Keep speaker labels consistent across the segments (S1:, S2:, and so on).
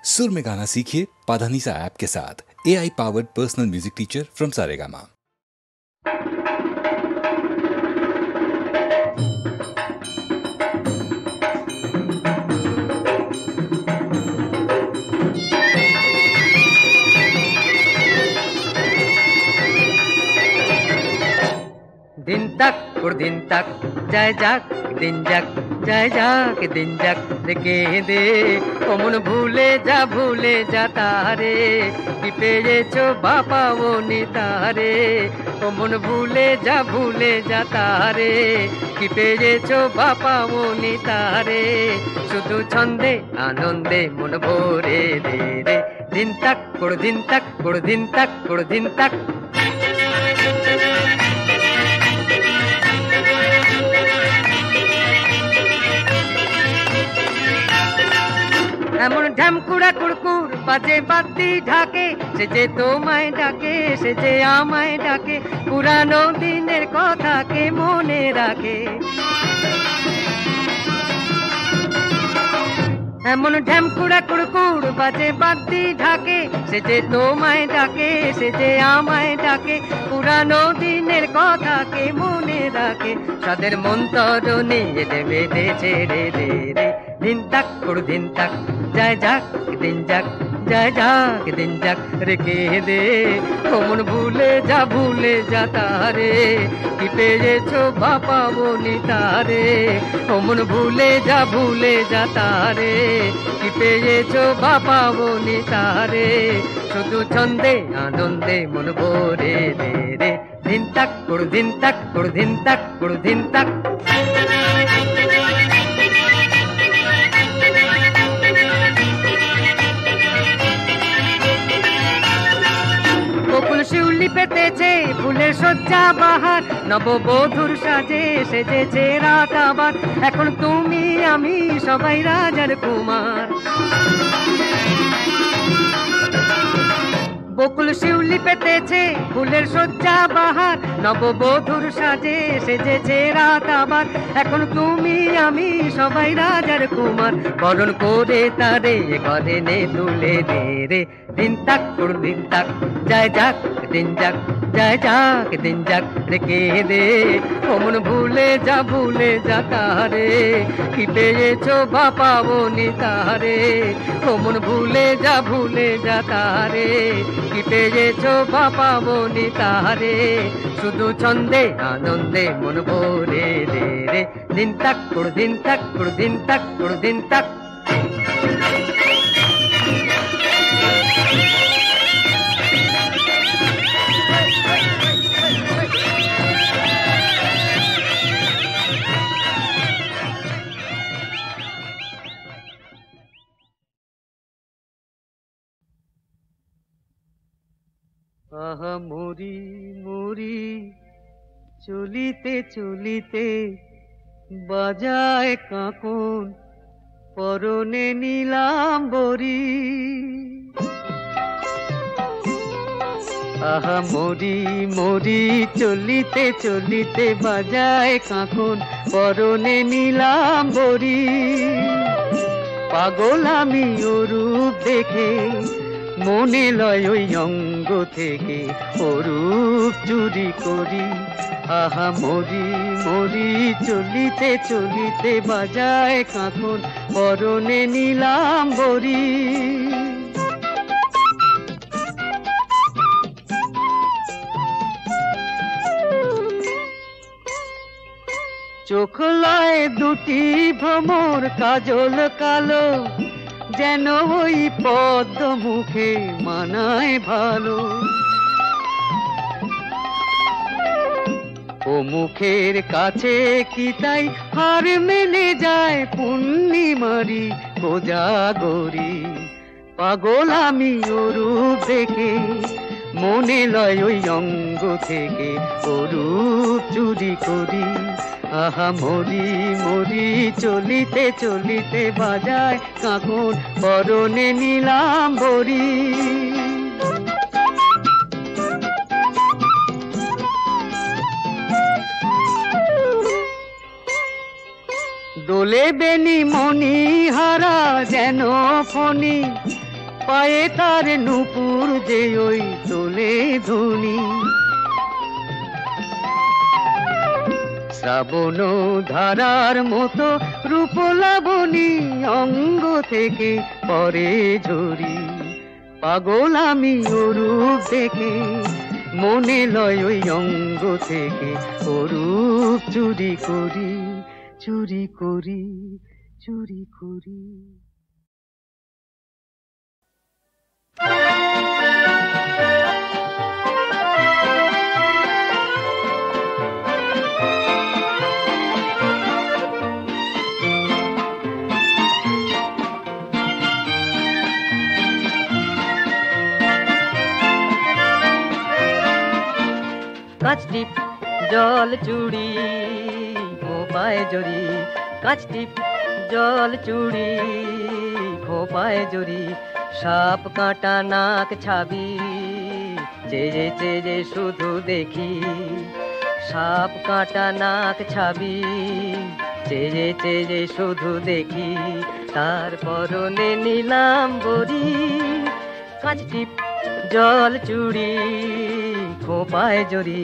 S1: सुर में गाना सीखिए पाधानीसा ऐप के साथ। AI powered personal music teacher from Saregama.
S2: दिन तक और दिन तक जय जाक दिन जक जय जाक दिन जक देखे दे ओ मन भूले जा तारे कि पेয়েছো बापा वो नितारे ओ मन भूले जा तारे कि पेয়েছো बापा वो नितारे शुधु छंदे आनंदे मन भरे दे रे दिन तक और दिन तक और दिन तक और दिन तक এমন ঢ্যামকুড়া কুড়কুড় বাজে বাতি ঢাকে সে যে তোমায় ডাকে সে যে আমায় ডাকে পুরানো দিনের কথা কে মনে রাখে এমন ঢ্যামকুড়া কুড়কুড় বাজে বাতি ঢাকে সে যে তোমায় ডাকে সে যে আমায় ডাকে পুরানো দিনের কথা কে মনে রাখে তাদের মন্তরণে বেঁধে ছেড়ে দে রে दिन तक और दिन तक जय जाक दिन जक जय जाक दिन जक रे के दे ओ मन भूले जा तारे कि पेয়েছো बापा वो नितारे ओ मन भूले जा तारे कि पेয়েছো बापा वो नितारे शुधु छंदे आनंदे मन भरे दे रे दिन तक और दिन तक और दिन तक और दिन तक বকুল শিউলি পেতেছে ফুলের সজ্জা বাহার নববধূর সাজে সেজেছে রাত আবার এখন তুমি আমি সবাই রাজার কুমার বকুল শিউলি পেতেছে ফুলের সজ্জা বাহার নববধূর সাজে সেজেছে রাত আবার এখন তুমি আমি সবাই রাজার কুমার বরণ করে তারে ঘরে নে তুলে দে রে दिन तक और दिन तक जय जाक दिन जक जय जाक दिन जक रे के दे ओ मन भूले जा तारे कि पेয়েছো बापा वो नितारे ओ मन भूले जा तारे कि पेয়েছো बापा वो नितारे शुधु छंदे आनंदे मन भरे दे रे दिन तक और दिन तक और दिन तक और दिन तक আহা মুরি মুরি চলিতে চলিতে বাজায় কাঁকন পরনে নীলাম্বরী আহা মুরি মুরি চলিতে চলিতে বাজায় কাঁকন পরনে নীলাম্বরী পাগল আমি ওরূপ দেখে মনে লয় ওই অঙ্গ থেকে অরূপ চুরি করি আহা মরি মরি চলিতে চলিতে বাজায় কাঁকন পরনে নীলাম্বরী চোখ লয় দুটি ভ্রমর কাজল কালো যেন ওই পদ্ম মুখে মানায় ভালো ও মুখের কাছে কি তাই হার মেনে যায় পূর্ণিমারি কোজাগরি পাগল আমি ওরূপ দেখে মনে লয় ওই অঙ্গ থেকে ওরূপ চুরি করি আহা মরি মরি চলিতে চলিতে বাজায় কাঁকন পরনে নীলাম্বরী দোলে বেনি মনি হারা যেন ফণি পায়ে তার নুপুর যে ওই তোলে ধুনি, শ্রাবণ ধারার মতো রূপ লাবণী অঙ্গ থেকে পরে ঝরি। পাগল আমি অরূপ দেখে, মনে লয় ওই অঙ্গ থেকে অরূপ চুরি করি, চুরি করি, চুরি করি। কাচটিপ জল চুড়ি খোপায় জড়ি, কাচটিপ জল চুড়ি খোপায় জড়ি, সাপ কাঁটা নাক ছাবি চেয়ে চেয়ে শুধু দেখি, সাপ কাঁটা নাক ছাবি চেয়ে চেয়ে শুধু দেখি, তার পরনে নিলাম বরি, কাচটিপ জল চুড়ি খোপায় জড়ি।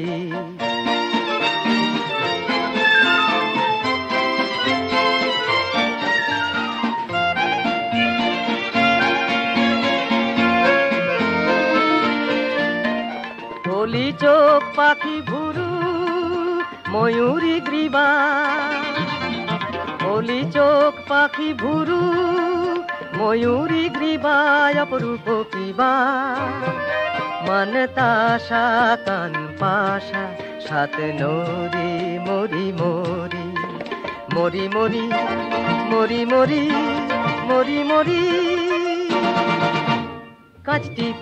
S2: বলি চোখ পাখি ভুরু ময়ূরী গ্রীবা, বলি চোখ পাখি ভুরু ময়ূরী গ্রীবা, অপরূপ কিবা মন তাশা কান পাশা, সাত নদী মরি মরি, মরি মরি, মরি মরি, মরি মরি। কাচটিপ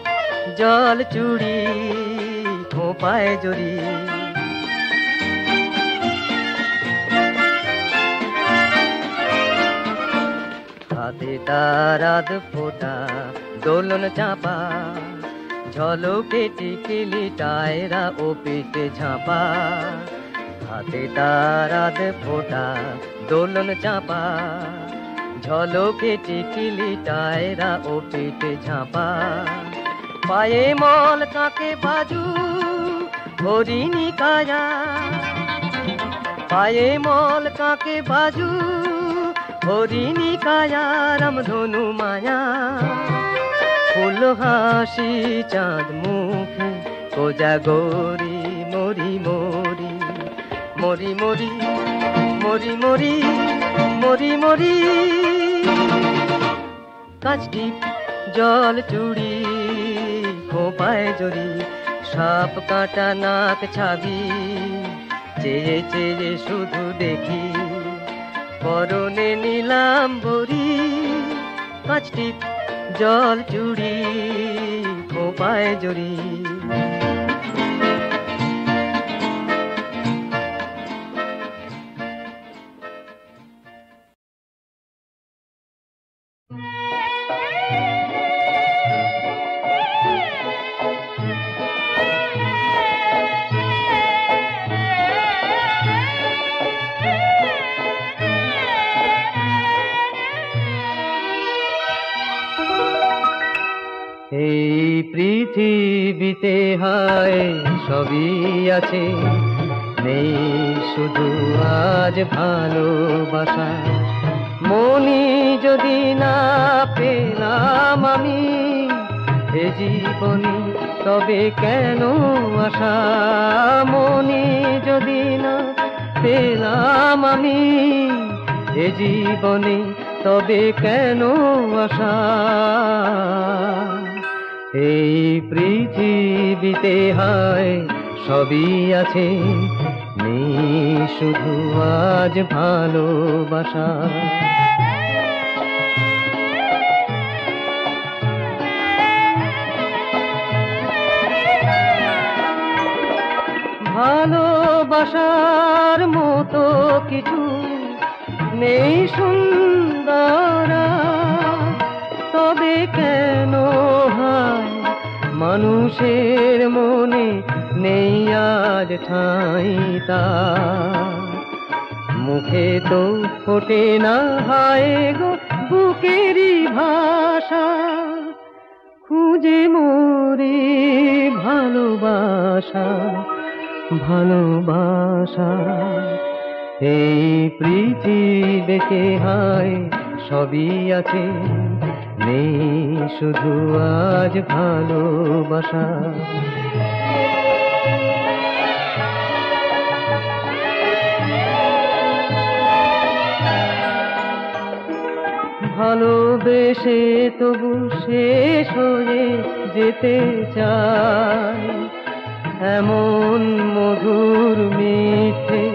S2: জল চুড়ি খোপায় জড়ি, হাতে তারাদ ফোটা দোলন চাপা, ঝলকে টিকিলি টায়রা ও পেটে ঝাঁপা, হাতে তারাদ ফোটা দোলন চাপা, ঝলকে টিকিলি টায়রা ও পেটে ঝাঁপা, পায়ে মল কাকে বাজু হরিণী কায়া, পায়ে মল কাকে বাজু হরিণী কায়া, রামধনু মায়া, ফুল হাসি চাঁদ মুখে কোজাগরি মরি মরি, মরি মরি, মরি মরি, মরি মরি। কাচটিপ জল চুড়ি খোপায় জড়ি, সাপ কাঁটা নাক ছাবি চেয়ে চেয়ে শুধু দেখি, পরনে নিলাম বরি, কাচটিপ জল চুড়ি খোপায় জড়ি। এই পৃথিবীতে হায় সবই আছে, নেই শুধু আজ ভালোবাসা, মনি যদি না পেলাম আমি এ জীবনে তবে কেন আশা, মনি যদি না পেলাম আমি এ জীবনে তবে কেন আশা। এই পৃথিবীতে হায় সবই আছে, নেই শুধু আজ ভালোবাসা। ভালোবাসার মতো কিছু নেই সুন্দরা, তবে কেন হয় মানুষের মনে নেই আজ ঠাঁই তার, মুখে তো ফোটে না হায় গো বুকেরই ভাষা, খুঁজে মরে ভালোবাসা ভালোবাসা। এই পৃথিবীতে হায় সবই আছে, নেই শুধু আজ ভালোবাসা। ভালোবেসে তবু শেষ হয়ে যেতে চাই, এমন মধুর মিঠে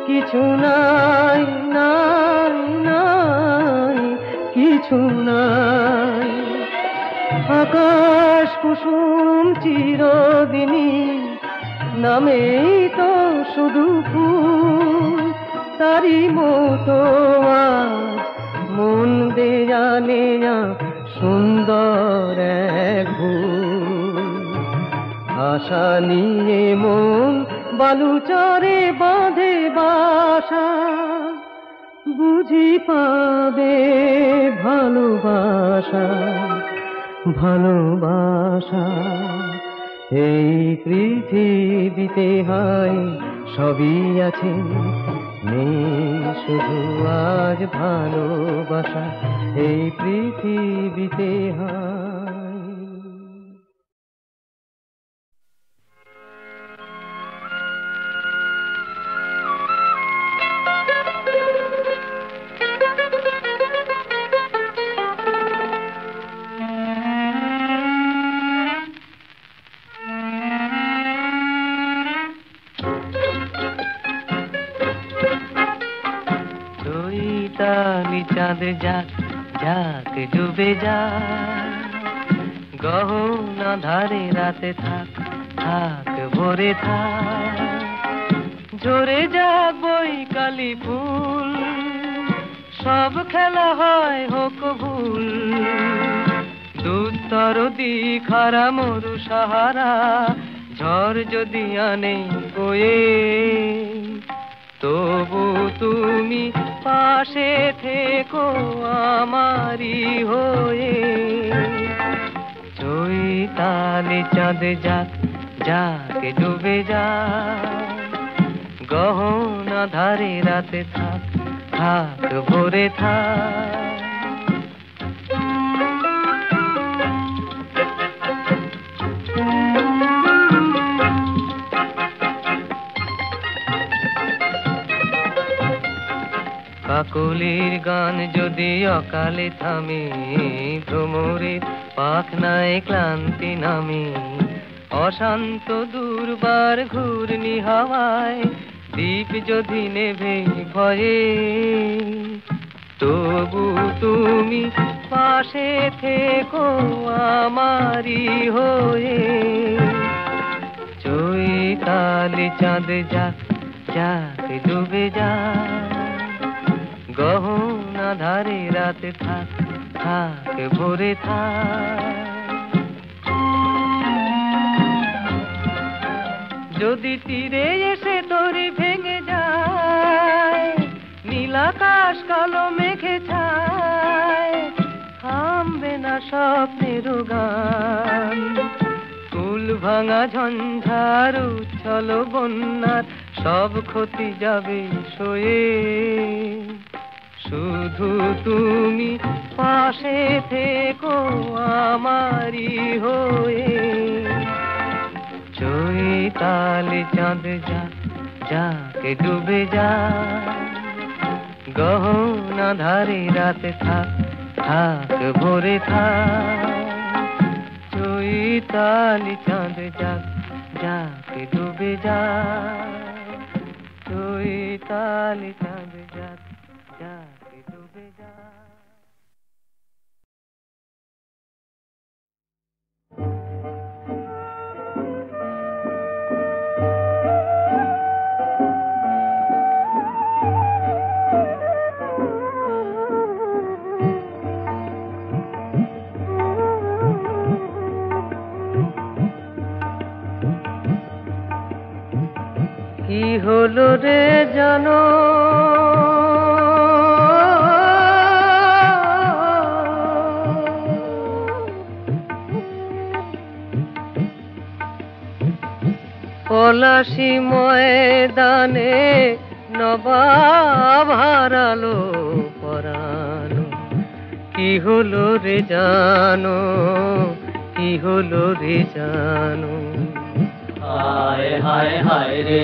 S2: কিছু নাই নাই নাই কিছু নাই। আকাশ কুসুম চিরদিনই নামেই তো শুধু ফুল, তারি মতো আজ মন দেয়া নেয়া সুন্দর এক ভুল। আশা নিয়ে মন বালুচরে বাঁধে বাসা, বুঝি পাবে ভালোবাসা ভালোবাসা। এই পৃথিবীতে হায় সবই আছে, নেই শুধু আজ ভালোবাসা। এই পৃথিবীতে হায়। চৈতালি চাঁদ যাক যাক ডুবে যায়, গহনা ধারে রাতে থাক থাক ভরে থাক। ঝরে যাক বৈকালি ফুল, সব খেলা হয় হোক ভুল। দুস্তর দিখারা মরু সাহারা, ঝড় যদি আনে বয়ে, তবু তুমি পাশে থেকো আমারি হয়ে। চৈতালি চাঁদ যাক যাক ডুবে যায়, গহনা ধারে রাতে থাক থাক ভরে থাক। কাকলির গান যদি অকালে থামে, ভ্রমরের পাখনায় ক্লান্তি নামে। অশান্ত দুর্বার ঘূর্ণি হাওয়ায় দীপ যদি নেভে ভয়ে, তবু তুমি পাশে থেকো আমারি হয়ে। চৈতালি চাঁদ যাক যাক ডুবে যায়, গহনা ধারে রাতে থাক থাক ভরে থাক। যদি তীরে এসে তরি ভেঙে যায়, নীলাকাশ কালো মেঘে ছায়, থামবে না স্বপ্নের গান। কুল ভাঙা ঝঞ্ঝার উচ্ছল বন্যার সব ক্ষতি যাবে সয়ে, শুধু তুমি পাশে থেকো আমারি হয়ে। চৈতালি চাঁদ যাক যাক ডুবে যায়, গহনা ধারে রাতে থাক থাক ভরে থাক। চৈতালি চাঁদ যাক যাক ডুবে যায়, চৈতালি চাঁদ যাক যাক ডুবে যায়। কি হলো রে জানো, পলাশি ময়দানে নবাব হারালো পরানো, কি হলো রে জানো, কি হলো রে জানো।
S3: হায় হায় হায় রে,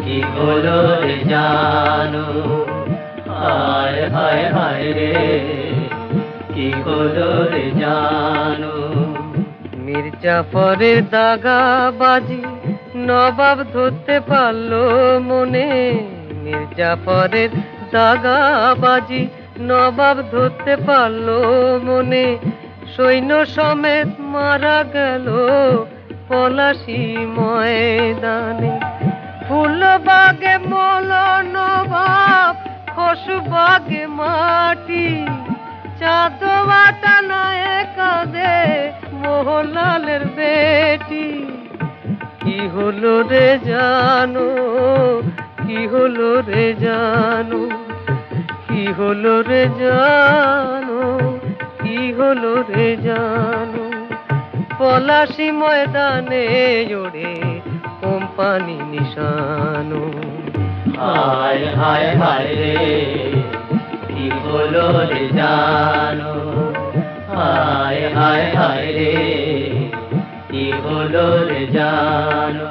S3: কি হলো রে জানো, হায় হায় হায় রে, কি হলো রে জানো।
S2: মির্জাফরের দাগাবাজি নবাব ধরতে পারলো মনে, মির্জাফরের দাগাবাজি নবাব ধরতে পারলো মনে, সৈন্য সমেত মারা গেল পলাশি ময়দানে। ফুলবাগে মল নবাব, খসবাগে মাটি, চাঁদওয়াটা নয় কাঁদে মোহনলালের বেটি। কি হলো রে জানো, কি হলো রে জানো, কি হলো রে জানো, কি হলো রে জানো। পলাশি ময়দানে ওড়ে কোম্পানি নিশানো।
S3: হায় হায় হায় রে, কি হলো রে জানো, হায় হায় হায় রে, কি হলো রে জানো।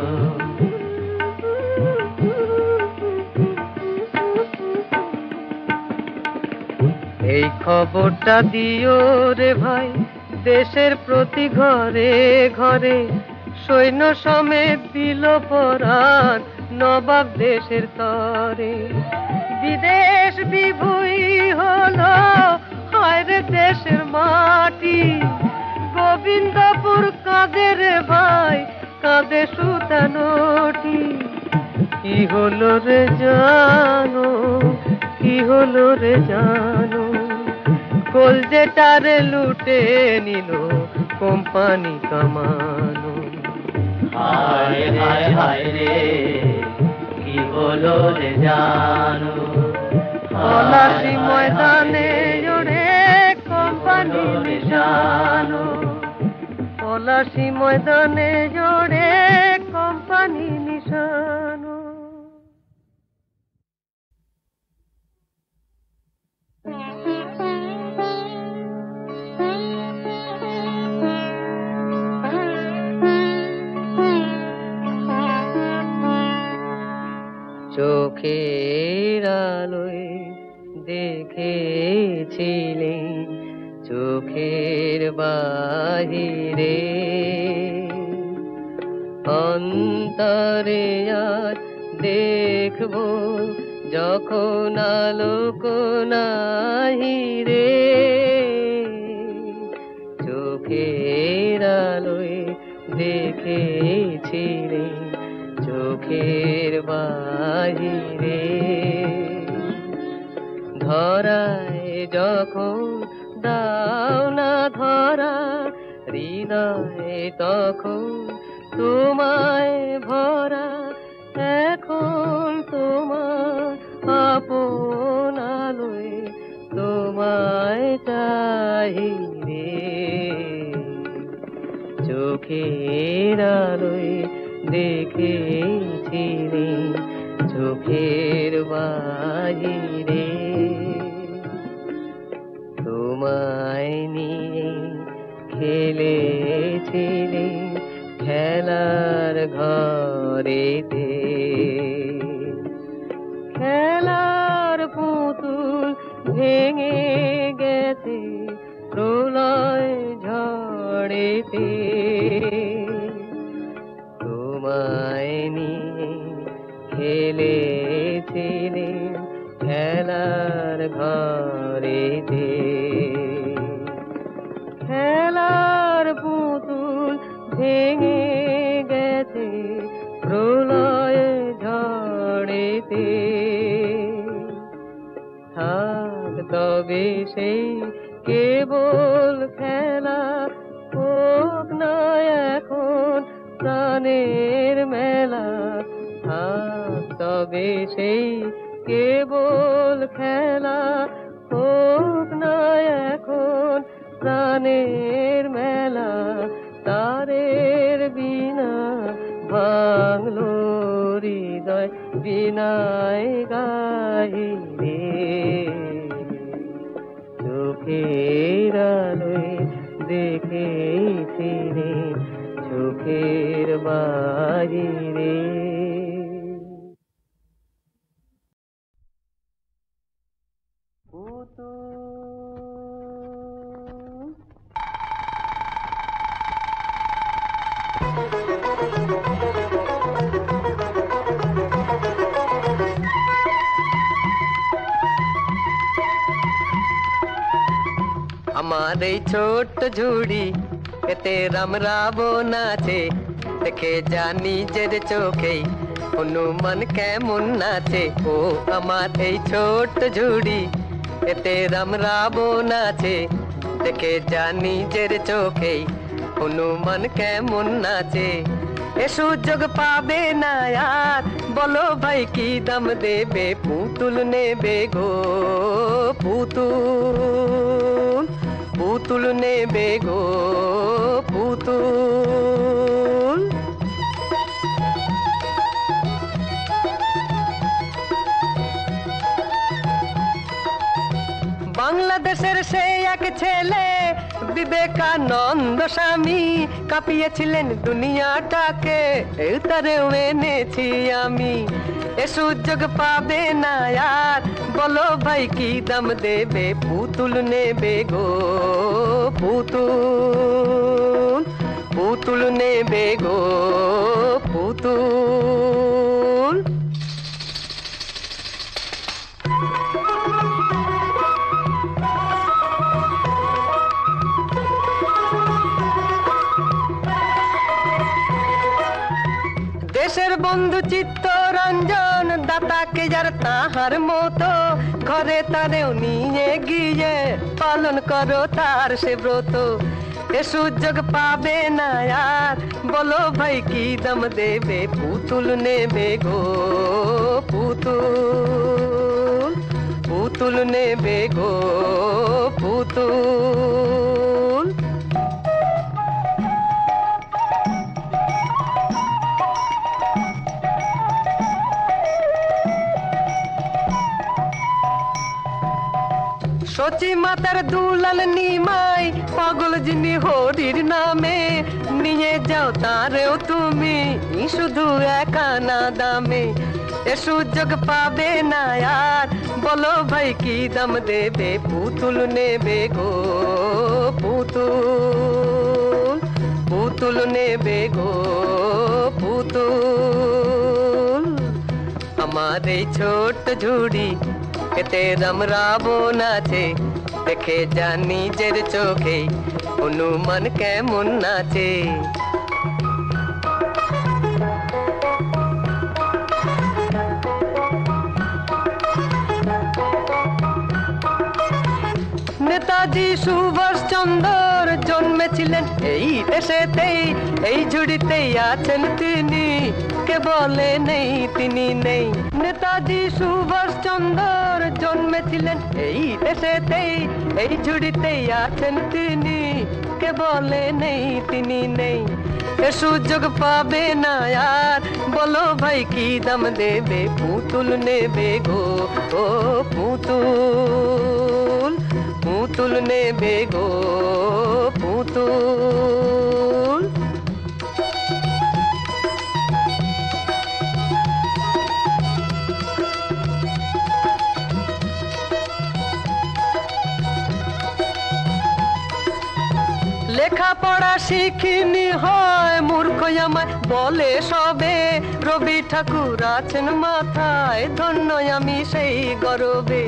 S2: এই খবরটা দিও রে ভাই দেশের প্রতি ঘরে ঘরে, সৈন্য সমেত দিল পরাণ নবাব দেশের তরে। বিদেশ বিভুই হলো হায় রে দেশের মাটি, গোবিন্দপুর কাঁদে রে ভাই, কাঁদে সুতানোটি। কি হলো রে জানো, কি হলো রে জানো, কলজেটারে লুটে নিল কোম্পানি কামানো।
S3: হায় হায় হায় রে, কি হলো রে জানো,
S2: পলাশি ময়দানে ওড়ে কোম্পানি নিশানো, পলাশি ময়দানে ওড়ে কোম্পানি নিশানো। চোখের আলোয় দেখেছিলে, চোখের বাহিরে অন্তরে আজ দেখবো যখন আলোক নাহি রে। চোখের আলোয় দেখেছিলে, চোখের বাহিরে ধরায় যখন দাও না ধরা, হৃদয়ে তখন তোমায় ভরা। এখন তোমার আপন আলোয় তোমায় চাহি রে। চোখের আলোয় দেখেছিলে, চোখের বাহিরে তোমায় নিয়ে খেলেছিলে খেলার ঘরেতে। খেলার পুতুল ভেঙে গেছে প্রলয় ঝড়েতে। তোমায় নিয়ে খেলেছিলে খেলার ঘরেতে। খেলার পুতুল ভেঙে গেছে প্রলয় ঝড়েতে। থাক তবে সেই কেবল খেলা, হোক না এখন প্রাণের মেলা। থাক তবে সেই কেবল খেলা, হোক না এখন প্রাণের মেলা। তারের বিনা ভাঙলো হৃদয় বিনায় গাই রে চোখের আলোয় দেখেছি রে চোখের বাইরে আমার এই ছোট্ট ঝুড়ি এতে রামরাবো নাচে দেখে যা নিজের চোখেই হনুমান কেমন নাচে ও আমার এই ছোট্ট ঝুড়ি এতে রামরাবো নাচে দেখে যা নিজের চোখেই হনুমান কেমন নাচে এ সুযোগ পাবে না আর বলো ভাই কি দাম দেবে পুতুল নেবে গো পুতুল পুতুল নেবে গো পুতুল বাংলাদেশের সে এক ছেলে বিবেকানন্দ স্বামী কাঁপিয়েছিলেন দুনিয়াটাকে তারেও এনেছি আমি এ সুযোগ পাবে না আর বলো ভাই কি দাম দেবে পুতুল নেবে গো পুতুল পুতুল নেবে গো পুতুল দেশের বন্ধু চিত্তরঞ্জন দাতাকে যার তাহার মতো ঘরে তারেও নিয়ে গিয়ে পালন করো তার সে ব্রত এ সুযোগ পাবে না আর বলো ভাই কি দাম দেবে পুতুল নেবে গো পুতুল পুতুল নেবে গো পুতুল সচি মাতার দুলাল নিমাই পাগল যিনি হরির নামে নিয়ে যাও তারেও তুমি শুধু একা না দামে এ সুযোগ পাবে না আর বলো ভাই কি দাম দেবে পুতুল নেবে গো পুতুল পুতুল নেবে গো পুতুল আমার এই ছোট্ট ঝুড়ি এতে রামরাবো নাচে দেখে যা নিজের চোখে হনুমান কেমন নাচে নেতাজি সুভাষচন্দ্র জন্মেছিলেন এই দেশেতেই এই ঝুড়িতেই আছেন তিনি কে বলে নেই তিনি নেই নেতাজি সুভাষচন্দ্র জন্মেছিলেন এই দেশেতেই এই ঝুড়িতেই আছেন তিনি কে বলে নেই তিনি নেই এ সুযোগ পাবে না আর বলো ভাই কি দাম দেবে পুতুল নেবে গো ও পুতুল পুতুল নেবে গো পুতুল লেখাপড়া শিখিনি হয় মূর্খ আমায় বলে সবে রবি ঠাকুর আছেন মাথায় ধন্য আমি সেই গরবে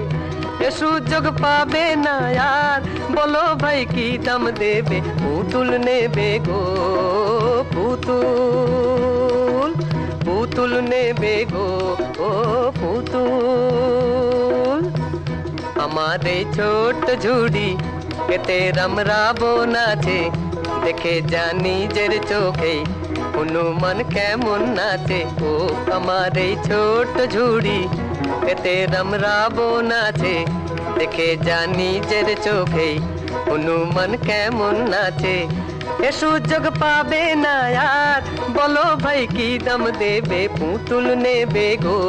S2: এ সুযোগ পাবে না আর বলো ভাই কি দাম দেবে পুতুল নেবে গো পুতুল পুতুল নেবে গো ও পুতুল আমার এই ছোট্ট ঝুড়ি এতে রামরাবো নাচে দেখে যা নিজের চোখে হনুমান কেমন নাচে ও আমার এই ছোট্ট ঝুড়ি এতে রামরাবো নাচে দেখে যা নিজের চোখে হনুমান কেমন নাচে এ সুযোগ পাবে না আর, বলো ভাই কি দাম দেবে, পুতুল নেবে গো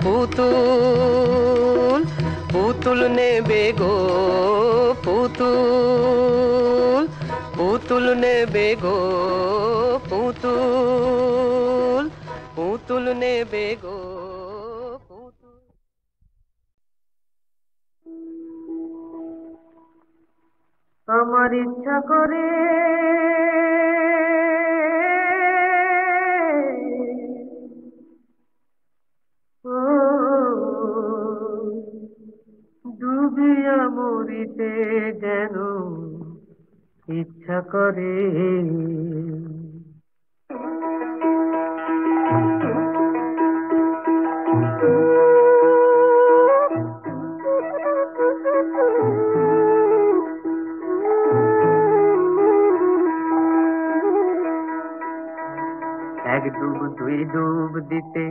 S2: পুতুল, পুতুল নেবে গো পুতুল, পুতুল নেবে গো পুতুল, পুতুল নেবে গো পুতুল। আমার ইচ্ছা করে ডুবিয়া মরিতে যেন ইচ্ছা করে, এক ডুব দুই ডুব দিতে,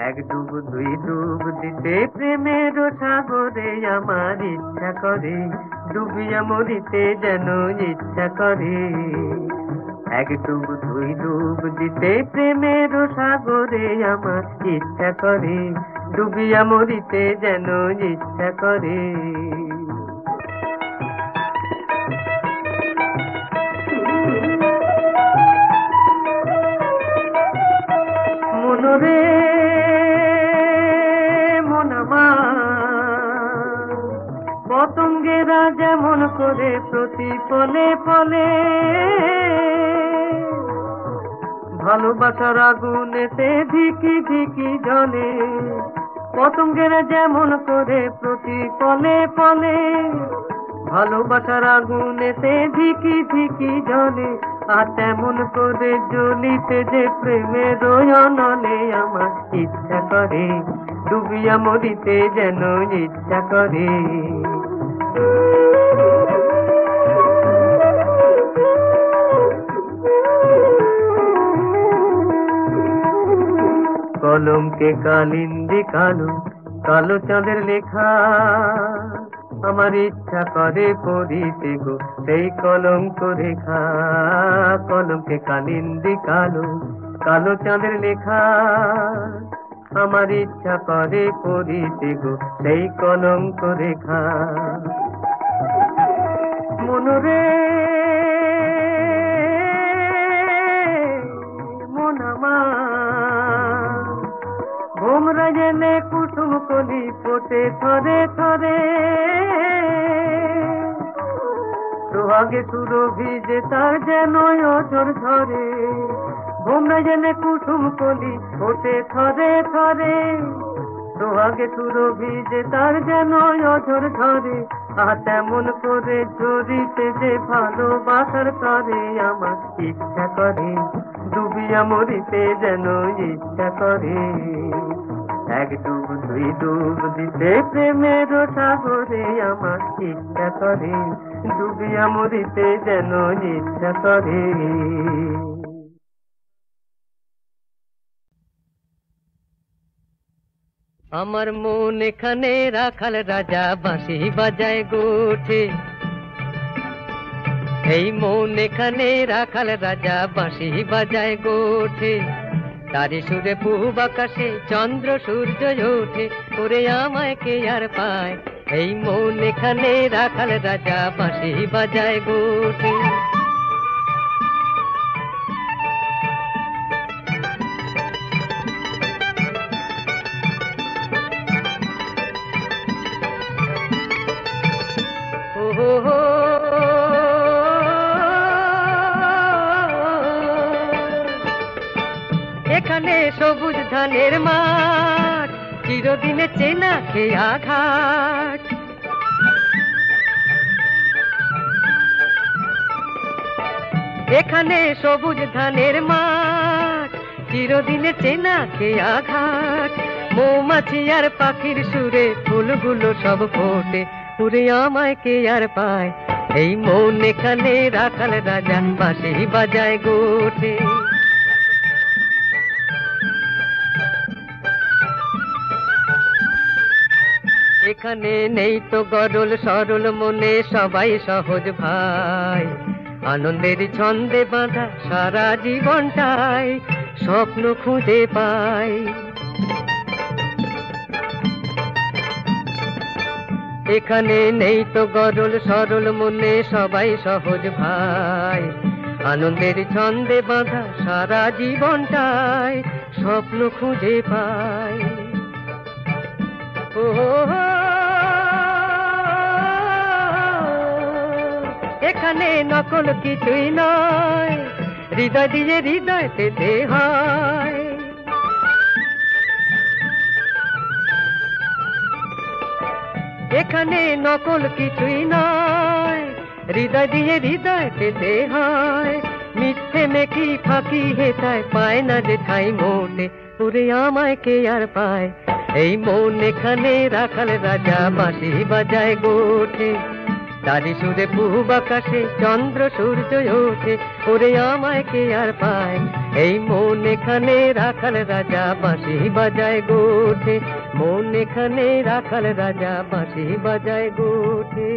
S2: এক ডুব দুই ডুব দিতে প্রেমের সাগরে আমার ইচ্ছা করে, ডুবিয়া মরিতে যেন ইচ্ছা করে। এক ডুব দুই ডুব দিতে প্রেমের সাগরে আমার ইচ্ছা করে, ডুবিয়া মরিতে যেন ইচ্ছা করে। মনরে পতঙ্গেরা যেমন করে প্রতি পলে পলে, ভালোবাসার আগুনেতে ধিকি ধিকি জ্বলে, পতঙ্গেরা যেমন করে প্রতি পলে পলে, ভালোবাসার আগুনেতে ধিকি ধিকি জ্বলে, আর তেমন করে জ্বলিতে যে প্রেমের অনলে আমার ইচ্ছা করে, ডুবিয়া মরিতে যেন ইচ্ছা করে। কলমকে কালিন্দে কালো, কালো চাঁদের লেখা, আমার ইচ্ছা করে পড়িতে গো সেই কলঙ্ক রেখা। কলমকে কালিন্দে কালো, কালো চাঁদের লেখা, আমার ইচ্ছা করে পড়িতে গো সেই কলঙ্ক রেখা। মনরে মন আমার, ভোমরা জেনে কুসুম কলি ফোটে থরে থরে, সোহাগে সুরভি যে তার যেন অঝর ধরে, ভোমরা জেনে কুসুম কলি ফোটে থরে থরে, সোহাগে সুরভি যে তার যেন অঝর ধরে, আর তেমন করে ঝরিতে যে ভালোবাসার করে আমার ইচ্ছা করে, ডুবিয়া মরিতে যেন ইচ্ছা করে। এক ডুব দুই ডুব দিতে প্রেমের সাগরে আমার ইচ্ছা করে, ডুবিয়া মরিতে যেন ইচ্ছা করে। আমার মন এখানে রাখাল রাজা বাঁশি বাজায় গোঠে, এই মন এখানে রাখাল রাজা বাঁশি বাজায় গোঠে, তারি সুরে পূব আকাশে চন্দ্র সূর্য ওঠে, ওরে আমায় কে আর পায়, এই মন এখানে রাখাল রাজা বাঁশি বাজায় গোঠে। এখানে সবুজ ধানের মাঠ, চিরদিনে চেনা খেয়া ঘাট, এখানে সবুজ ধানের মাঠ, চিরদিনে চেনা খেয়া ঘাট, মৌমাছি আর পাখির সুরে ফুলগুলো সব ফোটে, পুরে আমায় কে আর পায়, এই মন এখানে রাখাল রাজা বাঁশি বাজায় গোঠে। এখানে নেই তো গরল সরল মনে সবাই সহজ ভাই, আনন্দের ছন্দে বাঁধা সারা জীবনটাই স্বপ্ন খুঁজে পাই। এখানে নেই তো গরল সরল মনে সবাই সহজ ভাই, আনন্দের ছন্দে বাঁধা সারা জীবনটাই স্বপ্ন খুঁজে পাই। ও এখানে নকল কিছুই নয়, হৃদয় দিয়ে হৃদয় পেতে হয়। এখানে নকল কিছুই নয়, হৃদয় দিয়ে হৃদয় পেতে হয়। মিথ্যে মেকি ফাঁকি হেতায় পায় না যে ঠাই মোটে, পুরে আমায় কে আর পায়। এই মন এখানে রাখাল রাজা বাঁশি বাজায় গোঠে, তারি সুরে পূব আকাশে চন্দ্র সূর্য ওঠে, ওরে আমায় কে আর পায়। এই মন এখানে রাখাল রাজা বাঁশি বাজায় গোঠে, মন এখানে রাখাল রাজা বাঁশি বাজায় গোঠে।